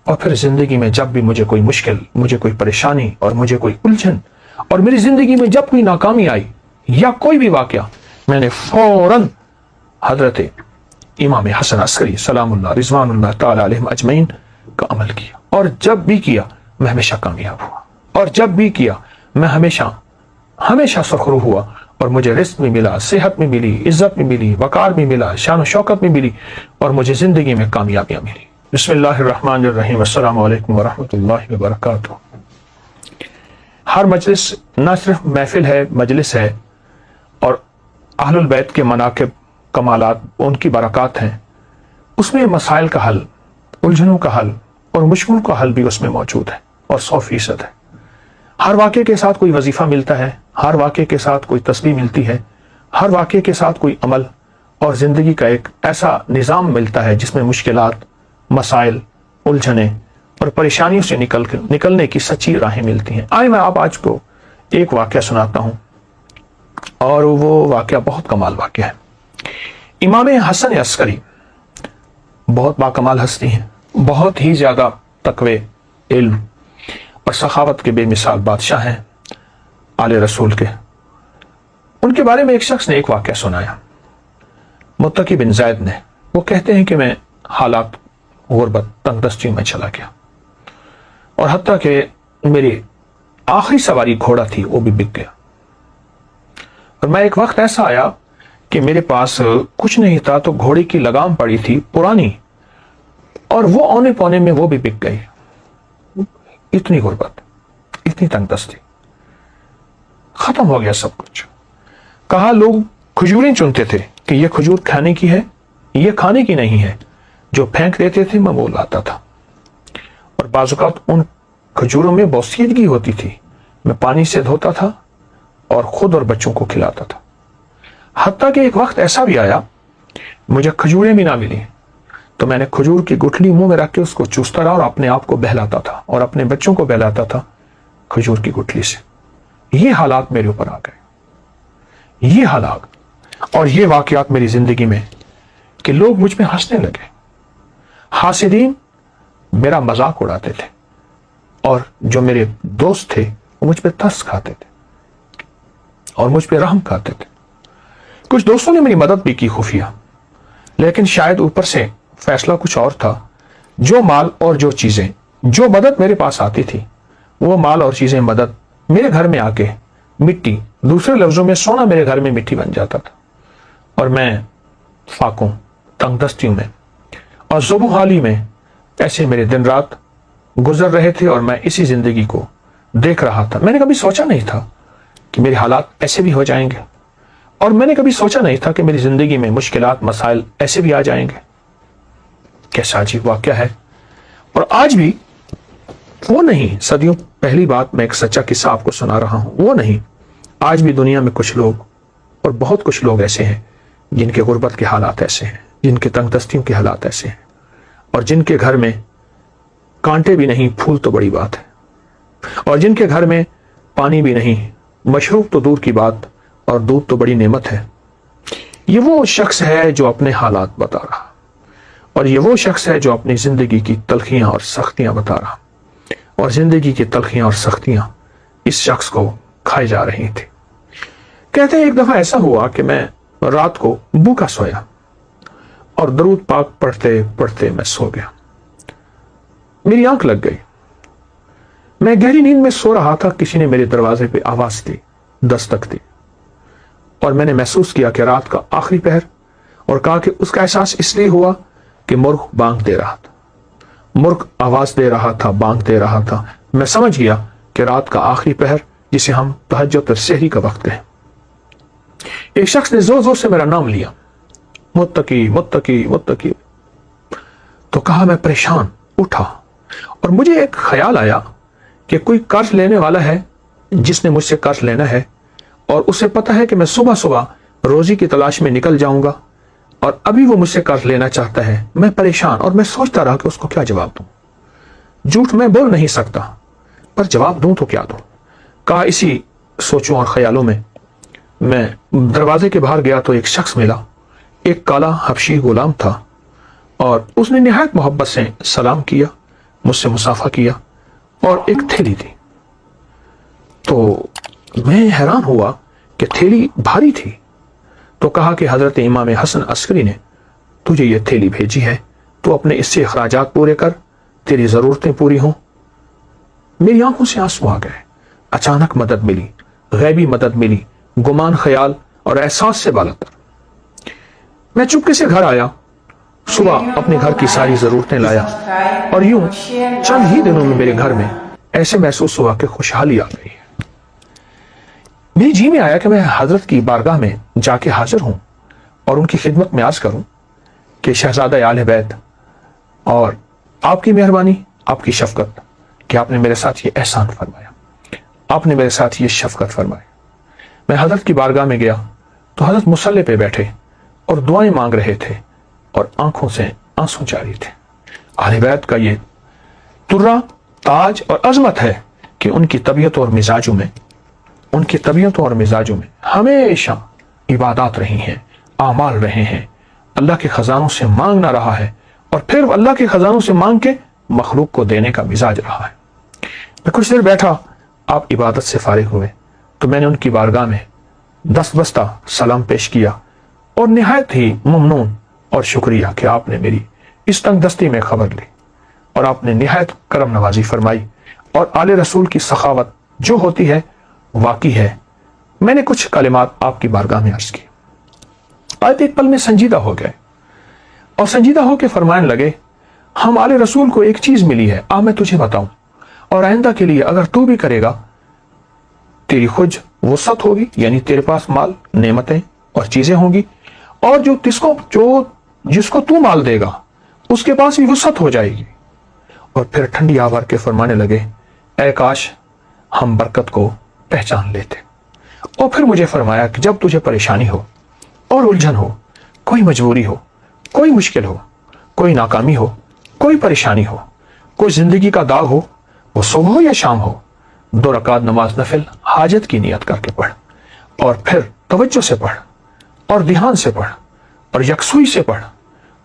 اور پھر زندگی میں جب بھی مجھے کوئی مشکل، مجھے کوئی پریشانی اور مجھے کوئی الجھن، اور میری زندگی میں جب کوئی ناکامی آئی یا کوئی بھی واقعہ، میں نے فوراً حضرت امام حسن عسکری سلام اللہ رضوان اللہ تعالی علیہم اجمعین کا عمل کیا، اور جب بھی کیا میں ہمیشہ کامیاب ہوا، اور جب بھی کیا میں ہمیشہ سرخرو ہوا، اور مجھے رزق بھی ملا، صحت بھی ملی، عزت بھی ملی، وقار بھی ملا، شان و شوکت بھی ملی، اور مجھے زندگی میں کامیابیاں ملی۔ بسم اللہ الرحمن الرحیم، السلام علیکم ورحمۃ اللہ وبرکاتہ۔ ہر مجلس نہ صرف محفل ہے، مجلس ہے، اور اہل البیت کے مناقب، کمالات، ان کی برکات ہیں، اس میں مسائل کا حل، الجھنوں کا حل اور مشکل کا حل بھی اس میں موجود ہے، اور 100% ہے۔ ہر واقعے کے ساتھ کوئی وظیفہ ملتا ہے، ہر واقعے کے ساتھ کوئی تسبیح ملتی ہے، ہر واقعے کے ساتھ کوئی عمل اور زندگی کا ایک ایسا نظام ملتا ہے جس میں مشکلات، مسائل، الجھنیں اور پریشانیوں سے نکلنے کی سچی راہیں ملتی ہیں۔ آئے میں آپ آج کو ایک واقعہ سناتا ہوں، اور وہ واقعہ بہت کمال واقعہ ہے۔ امام حسن عسکری بہت باکمال ہستی ہیں، بہت ہی زیادہ تقوی، علم اور سخاوت کے بے مثال بادشاہ ہیں آل رسول کے۔ ان کے بارے میں ایک شخص نے ایک واقعہ سنایا، متقی بن زید نے۔ وہ کہتے ہیں کہ میں حالات غربت، تنگ دستی میں چلا گیا، اور حتیٰ کہ میری آخری سواری گھوڑا تھی وہ بھی بک گیا، اور میں ایک وقت ایسا آیا کہ میرے پاس کچھ نہیں تھا، تو گھوڑے کی لگام پڑی تھی پرانی، اور وہ اونے پونے میں وہ بھی بک گئی۔ اتنی غربت، اتنی تنگ دستی، ختم ہو گیا سب کچھ۔ کہا لوگ کھجوریں چنتے تھے کہ یہ کھجور کھانے کی ہے، یہ کھانے کی نہیں ہے، جو پھینک دیتے تھے میں وہ لاتا تھا، اور بعض اوقات ان کھجوروں میں بوسیدگی ہوتی تھی، میں پانی سے دھوتا تھا اور خود اور بچوں کو کھلاتا تھا۔ حتیٰ کہ ایک وقت ایسا بھی آیا مجھے کھجوریں بھی نہ ملی، تو میں نے کھجور کی گٹھلی منہ میں رکھ کے اس کو چوستا رہا اور اپنے آپ کو بہلاتا تھا اور اپنے بچوں کو بہلاتا تھا کھجور کی گٹھلی سے۔ یہ حالات میرے اوپر آ گئے، یہ حالات اور یہ واقعات میری زندگی میں، کہ لوگ مجھ پہ ہنسنے لگے، حاسدین میرا مذاق اڑاتے تھے، اور جو میرے دوست تھے وہ مجھ پہ ترس کھاتے تھے اور مجھ پہ رحم کھاتے تھے۔ کچھ دوستوں نے میری مدد بھی کی خفیہ، لیکن شاید اوپر سے فیصلہ کچھ اور تھا۔ جو مال اور جو چیزیں، جو مدد میرے پاس آتی تھی، وہ مال اور چیزیں، مدد میرے گھر میں آ کے مٹی، دوسرے لفظوں میں سونا میرے گھر میں مٹی بن جاتا تھا، اور میں فاقوں، تنگ دستیوں میں اور ذوب حالی میں ایسے میرے دن رات گزر رہے تھے، اور میں اسی زندگی کو دیکھ رہا تھا۔ میں نے کبھی سوچا نہیں تھا کہ میرے حالات ایسے بھی ہو جائیں گے، اور میں نے کبھی سوچا نہیں تھا کہ میری زندگی میں مشکلات، مسائل ایسے بھی آ جائیں گے۔ کیسا عجیب واقعہ ہے۔ اور آج بھی وہ نہیں، صدیوں پہلی بات میں ایک سچا قصہ آپ کو سنا رہا ہوں، وہ نہیں، آج بھی دنیا میں کچھ لوگ، اور بہت کچھ لوگ ایسے ہیں جن کے غربت کے حالات ایسے ہیں، جن کے تنگ دستیوں کے حالات ایسے ہیں، اور جن کے گھر میں کانٹے بھی نہیں، پھول تو بڑی بات ہے، اور جن کے گھر میں پانی بھی نہیں، مشروب تو دور کی بات، اور دودھ تو بڑی نعمت ہے۔ یہ وہ شخص ہے جو اپنے حالات بتا رہا، اور یہ وہ شخص ہے جو اپنی زندگی کی تلخیاں اور سختیاں بتا رہا، اور زندگی کی تلخیاں اور سختیاں اس شخص کو کھائی جا رہی تھی۔ کہتے ہیں ایک دفعہ ایسا ہوا کہ میں رات کو بھوکا سویا، اور درود پاک پڑھتے پڑھتے میں سو گیا، میری آنکھ لگ گئی، میں گہری نیند میں سو رہا تھا، کسی نے میرے دروازے پہ آواز دی، دستک دی، اور میں نے محسوس کیا کہ رات کا آخری پہر، اور کہا کہ اس کا احساس اس لیے ہوا کہ مرغ بانگ دے رہا تھا، مرغ آواز دے رہا تھا، بانگ دے رہا تھا۔ میں سمجھ گیا کہ رات کا آخری پہر، جسے ہم تہجد اور سحری کا وقت کہیں۔ ایک شخص نے زور زور سے میرا نام لیا، متقی متقی متقی، تو کہا میں پریشان اٹھا، اور مجھے ایک خیال آیا کہ کوئی قرض لینے والا ہے جس نے مجھ سے قرض لینا ہے، اور اسے پتہ ہے کہ میں صبح صبح روزی کی تلاش میں نکل جاؤں گا، اور ابھی وہ مجھ سے قرض لینا چاہتا ہے۔ میں پریشان، اور میں سوچتا رہا کہ اس کو کیا جواب دوں۔ جھوٹ میں بول نہیں سکتا، پر جواب دوں تو کیا دوں۔ کہا اسی سوچوں اور خیالوں میں دروازے کے باہر گیا تو ایک شخص ملا، ایک کالا حبشی غلام تھا، اور اس نے نہایت محبت سے سلام کیا، مجھ سے مصافحہ کیا اور ایک تھیلی دی. تو میں حیران ہوا کہ تھیلی بھاری تھی. تو کہا کہ حضرت امام حسن عسکری نے تجھے یہ تھیلی بھیجی ہے، تو اپنے اس سے اخراجات پورے کر، تیری ضرورتیں پوری ہوں. میری آنکھوں سے آنسو آ گئے. اچانک مدد ملی، غیبی مدد ملی، گمان، خیال اور احساس سے بالاتر. میں چپکے سے گھر آیا، صبح اپنے گھر کی ساری ضرورتیں لایا، اور یوں چند ہی دنوں میں میرے گھر میں ایسے محسوس ہوا کہ خوشحالی آ گئی ہے. میری جی میں آیا کہ میں حضرت کی بارگاہ میں جا کے حاضر ہوں اور ان کی خدمت میں عرض کروں کہ شہزادہ آل بیت، اور آپ کی مہربانی، آپ کی شفقت کہ آپ نے میرے ساتھ یہ احسان فرمایا، آپ نے میرے ساتھ یہ شفقت فرمائی. میں حضرت کی بارگاہ میں گیا تو حضرت مصلی پہ بیٹھے اور دعائیں مانگ رہے تھے اور آنکھوں سے آنسو جاری تھے. اہل بیت کا یہ ترا، تاج اور عظمت ہے کہ ان کی طبیعتوں اور مزاجوں میں ہمیشہ عبادات رہی ہیں، اعمال رہے ہیں، اللہ کے خزانوں سے مانگنا رہا ہے، اور پھر اللہ کے خزانوں سے مانگ کے مخلوق کو دینے کا مزاج رہا ہے. میں کچھ دیر بیٹھا، آپ عبادت سے فارغ ہوئے تو میں نے ان کی بارگاہ میں دست بستہ سلام پیش کیا اور نہایت ہی ممنون اور شکریہ کہ آپ نے میری اس تنگ دستی میں خبر لی اور آپ نے نہایت کرم نوازی فرمائی، اور آل رسول کی سخاوت جو ہوتی ہے واقعی ہے. میں نے کچھ کلمات آپ کی بارگاہ میں عرض کی. آیت ایک پل میں سنجیدہ ہو گئے اور سنجیدہ ہو کے فرمانے لگے، ہم آل رسول کو ایک چیز ملی ہے، میں تجھے بتاؤں، اور آئندہ کے لیے اگر تو بھی کرے گا تیری خود وسعت ہوگی، یعنی تیرے پاس مال، نعمتیں اور چیزیں ہوں گی، اور جس کو تو مال دے گا اس کے پاس بھی وسعت ہو جائے گی. اور پھر ٹھنڈی آوار کے فرمانے لگے، اے کاش ہم برکت کو پہچان لیتے. اور پھر مجھے فرمایا کہ جب تجھے پریشانی ہو اور الجھن ہو، کوئی مجبوری ہو، کوئی مشکل ہو، کوئی ناکامی ہو، کوئی پریشانی ہو، کوئی زندگی کا داغ ہو، وہ صبح ہو یا شام ہو، 2 رکعت نماز نفل حاجت کی نیت کر کے پڑھ، اور پھر توجہ سے پڑھ اور دھیان سے پڑھ اور یکسوئی سے پڑھ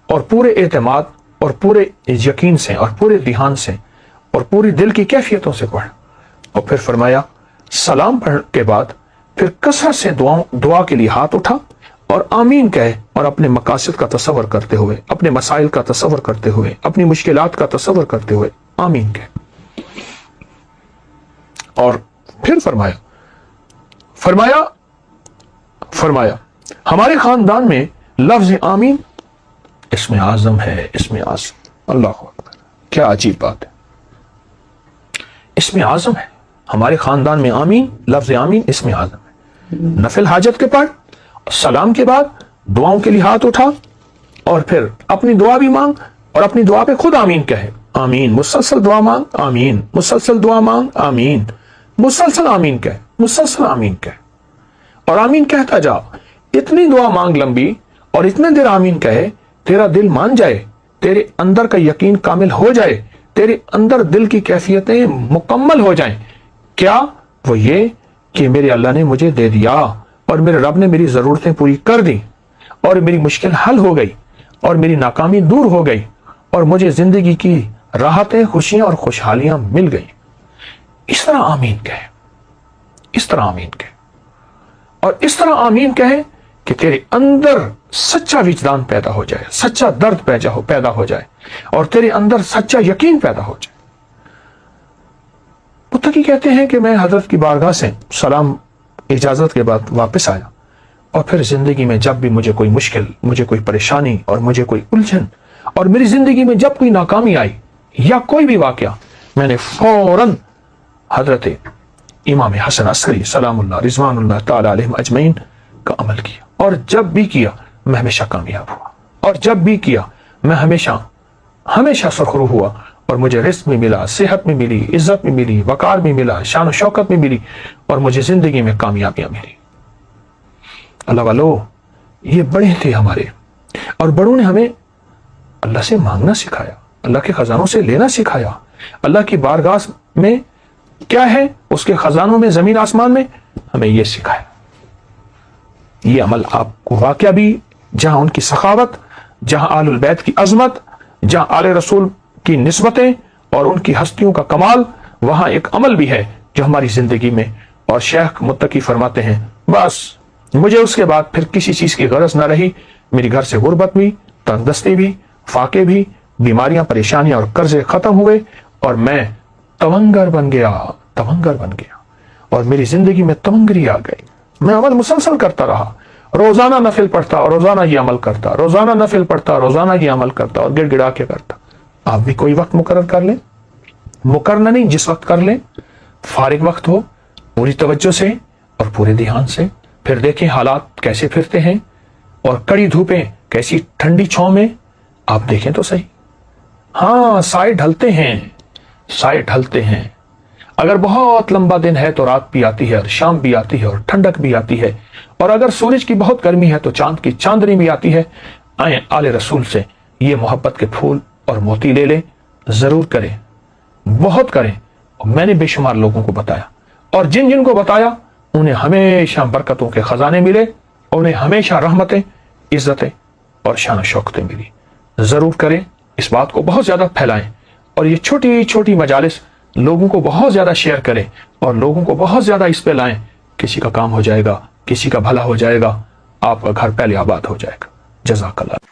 اور پورے اعتماد اور پورے یقین سے اور پورے دھیان سے اور پوری دل کی کیفیتوں سے پڑھ. اور پھر فرمایا سلام پڑھنے کے بعد پھر کثرت سے دعا کے لیے ہاتھ اٹھا اور آمین کہے، اور اپنے مقاصد کا تصور کرتے ہوئے، اپنے مسائل کا تصور کرتے ہوئے، اپنی مشکلات کا تصور کرتے ہوئے آمین کہے. اور پھر فرمایا ہمارے خاندان میں لفظ آمین اسم اعظم ہے، اسم اعظم. اللہ اکبر، کیا عجیب بات ہے. اسم اعظم ہے ہمارے خاندان میں، آمین، لفظ آمین اسم اعظم ہے. نفل حاجت کے پڑھ، سلام کے بعد دعاؤں کے لیے ہاتھ اٹھا، اور پھر اپنی دعا بھی مانگ اور اپنی دعا پہ خود آمین کہے. آمین، مسلسل دعا مانگ، آمین، مسلسل دعا مانگ، آمین، مسلسل آمین کہے، مسلسل آمین کہے، اور آمین کہتا جا. اتنی دعا مانگ لمبی اور اتنے دیر آمین کہے، تیرا دل مان جائے، تیرے اندر کا یقین کامل ہو جائے، تیرے اندر دل کی کیفیتیں مکمل ہو جائیں. کیا؟ وہ یہ کہ میرے اللہ نے مجھے دے دیا اور میرے رب نے میری ضرورتیں پوری کر دی اور میری مشکل حل ہو گئی اور میری ناکامی دور ہو گئی اور مجھے زندگی کی راحتیں، خوشیاں اور خوشحالیاں مل گئی. اس طرح آمین کہے، اس طرح آمین کہے، اور اس طرح آمین کہے کہ تیرے اندر سچا وجدان پیدا ہو جائے، سچا درد پیدا ہو جائے، اور تیرے اندر سچا یقین پیدا ہو جائے. متقی کہتے ہیں کہ میں حضرت کی بارگاہ سے سلام اجازت کے بعد واپس آیا، اور پھر زندگی میں جب بھی مجھے کوئی مشکل، مجھے کوئی پریشانی اور مجھے کوئی الجھن، اور میری زندگی میں جب کوئی ناکامی آئی یا کوئی بھی واقعہ، میں نے فوراً حضرت امام حسن عسکری سلام اللہ رضوان اللہ تعالی علیہم اجمعین کا عمل کیا، اور جب بھی کیا میں ہمیشہ کامیاب ہوا، اور جب بھی کیا میں ہمیشہ سرخرو ہوا، اور مجھے رزق میں ملا، صحت میں ملی، عزت میں ملی، وقار میں ملا، شان و شوکت میں ملی، اور مجھے زندگی میں کامیابیاں ملی. اللہ والو، یہ بڑے تھے ہمارے، اور بڑوں نے ہمیں اللہ سے مانگنا سکھایا، اللہ کے خزانوں سے لینا سکھایا. اللہ کی بارگاہ میں کیا ہے، اس کے خزانوں میں، زمین آسمان میں، ہمیں یہ سکھایا. یہ عمل آپ کو واقعہ بھی، جہاں ان کی سخاوت، جہاں آل البیت کی عظمت، جہاں آل رسول کی نسبتیں اور ان کی ہستیوں کا کمال وہاں ایک عمل بھی ہے جو ہماری زندگی میں. اور شیخ متقی فرماتے ہیں بس مجھے اس کے بعد پھر کسی چیز کی غرض نہ رہی. میری گھر سے غربت بھی، تندرستی بھی، فاقے بھی، بیماریاں، پریشانیاں اور قرضے ختم ہوئے اور میں تونگر بن گیا. اور میری زندگی میں تونگری آ گئی. میں عمل مسلسل کرتا رہا، روزانہ نفل پڑھتا اور روزانہ یہ عمل کرتا، روزانہ نفل پڑھتا روزانہ یہ عمل کرتا اور گڑ گڑا کے کرتا. آپ بھی کوئی وقت مقرر کر لیں، مقرر نہیں جس وقت کر لیں، فارغ وقت ہو، پوری توجہ سے اور پورے دھیان سے. پھر دیکھیں حالات کیسے پھرتے ہیں اور کڑی دھوپیں کیسی ٹھنڈی چھاؤں میں. آپ دیکھیں تو صحیح. ہاں سائے ڈھلتے ہیں. اگر بہت لمبا دن ہے تو رات بھی آتی ہے اور شام بھی آتی ہے اور ٹھنڈک بھی آتی ہے. اور اگر سورج کی بہت گرمی ہے تو چاند کی چاندنی بھی آتی ہے. آئیں آل رسول سے یہ محبت کے پھول اور موتی لے لیں. ضرور کریں، بہت کریں. میں نے بے شمار لوگوں کو بتایا اور جن کو بتایا انہیں ہمیشہ برکتوں کے خزانے ملے، انہیں ہمیشہ رحمتیں، عزتیں اور شان و شوکتیں ملی. ضرور کریں، اس بات کو بہت زیادہ پھیلائیں اور یہ چھوٹی چھوٹی مجالس لوگوں کو بہت زیادہ شیئر کریں اور لوگوں کو بہت زیادہ اس پہ لائیں. کسی کا کام ہو جائے گا، کسی کا بھلا ہو جائے گا، آپ کا گھر پہلے آباد ہو جائے گا. جزاک اللہ.